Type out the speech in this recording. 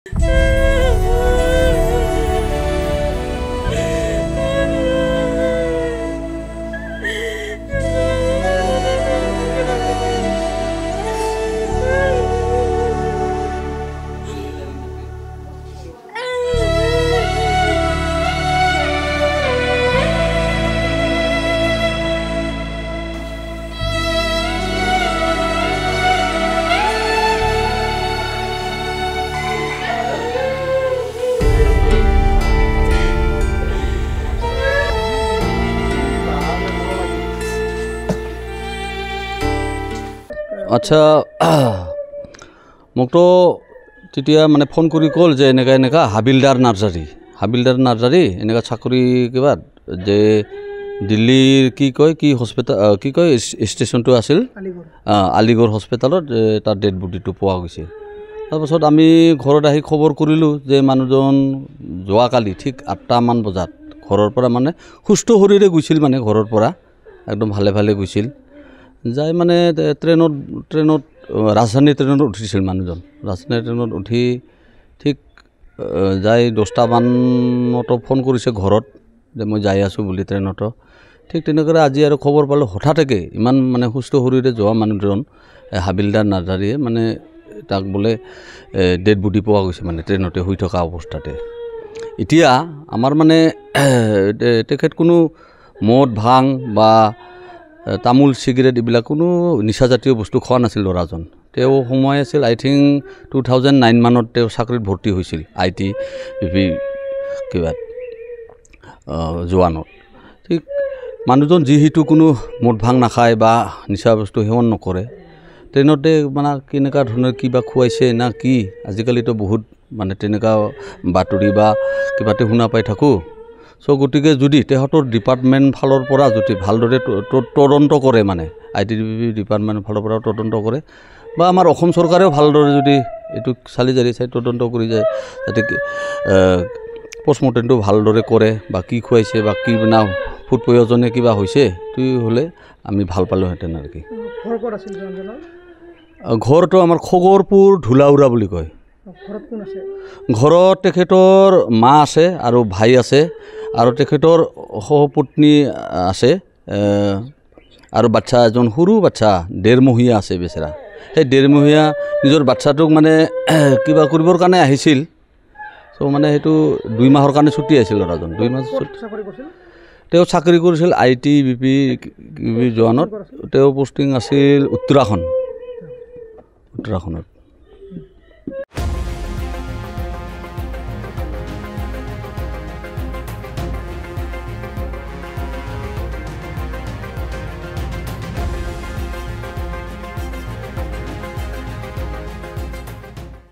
আচ্ছা মোকতো তেতিয়া মানে ফোন কৰি ক'ল যে এনেকা হাবিলদাৰ নাৰ্জাৰী এনেকা চাকৰি কিবা যে দিল্লীৰ কি হস্পিটেল কি কয় ষ্টেচনটো আছিল আলিগড় হস্পিটেলত তাৰ ডেড বডিটো পোৱা গৈছে। তাৰপাছত আমি ঘৰত আহি খবৰ কৰিলোঁ যে মানুহজন যোৱাকালি ঠিক 8টামান বজাত ঘৰৰ পৰা মানে সুস্থ শৰীৰে গৈছিল, মানে ঘৰৰ পৰা একদম ভালে গৈছিল। যাই মানে ট্ৰেইনত ৰাজধানী ট্ৰেইনত উঠিছিল মানুহজন। ৰাজধানী ট্ৰেইনত উঠি ঠিক যাই 10টামানতো ফোন কৰিছে ঘৰত যে মই যাই আছোঁ বুলি ট্ৰেইনতো। ঠিক তেনেকৈ আজি আৰু খবৰ পালোঁ হঠাৎকে ইমান মানে সুস্থ শৰীৰে যোৱা মানুহজন হাবিলদাৰ নাৰ্জাৰীয়ে মানে তাক বোলে ডেড বডি পোৱা গৈছে, মানে ট্ৰেইনতে শুই থকা অৱস্থাতে। এতিয়া আমাৰ মানে তেখেত কোনো মদ ভাং বা তামোল চিগাৰেট এইবিলাক কোনো নিচাজাতীয় বস্তু খোৱা নাছিল ল'ৰাজন। তেওঁ সময় আছিল আই থিংক 2009 মানত তেওঁ চাকৰিত ভৰ্তি হৈছিল IT কিবা জোৱানত। ঠিক মানুহজন যিহেতু কোনো মদ ভাং নাখায় বা নিচা বস্তু সেৱন নকৰে, ট্ৰেইনতে মানে কেনেকুৱা ধৰণৰ কিবা খুৱাইছে না কি, আজিকালিতো বহুত মানে তেনেকুৱা বাতৰি বা কিবাতে শুনা পাই থাকোঁ। চ' গতিকে যদি তেহঁতৰ ডিপাৰ্টমেণ্ট ফালৰ পৰা যদি ভালদৰে তদন্ত কৰে, মানে IT ডিপাৰ্টমেণ্ট ফালৰ পৰা তদন্ত কৰে বা আমাৰ অসম চৰকাৰেও ভালদৰে যদি এইটো চালি জাৰি চাই তদন্ত কৰি যায়, যাতে পষ্টমৰ্টেমটো ভালদৰে কৰে বা কি খুৱাইছে বা কি না ফুড পয়জনে কিবা হৈছে, সেইটো হ'লে আমি ভাল পালোঁহেঁতেন আৰু কি। ঘৰটো আমাৰ খগৰপুৰ ধুলাউৰা বুলি কয়। ঘৰত তেখেতৰ মা আছে আৰু ভাই আছে আৰু তেখেতৰ সহপত্নী আছে আৰু বাচ্চা এজন সৰু বাচ্চা 1.5 মহীয়া আছে বেচেৰা। সেই 1.5 মহীয়া নিজৰ বাচ্চাটোক মানে কিবা কৰিবৰ কাৰণে আহিছিল। চ' মানে সেইটো 2 মাহৰ কাৰণে ছুটি আছিল ল'ৰাজন। 2 মাহ তেওঁ চাকৰি কৰিছিল IT BP জোৱানত। তেওঁ পোষ্টিং আছিল উত্তৰাখণ্ডত।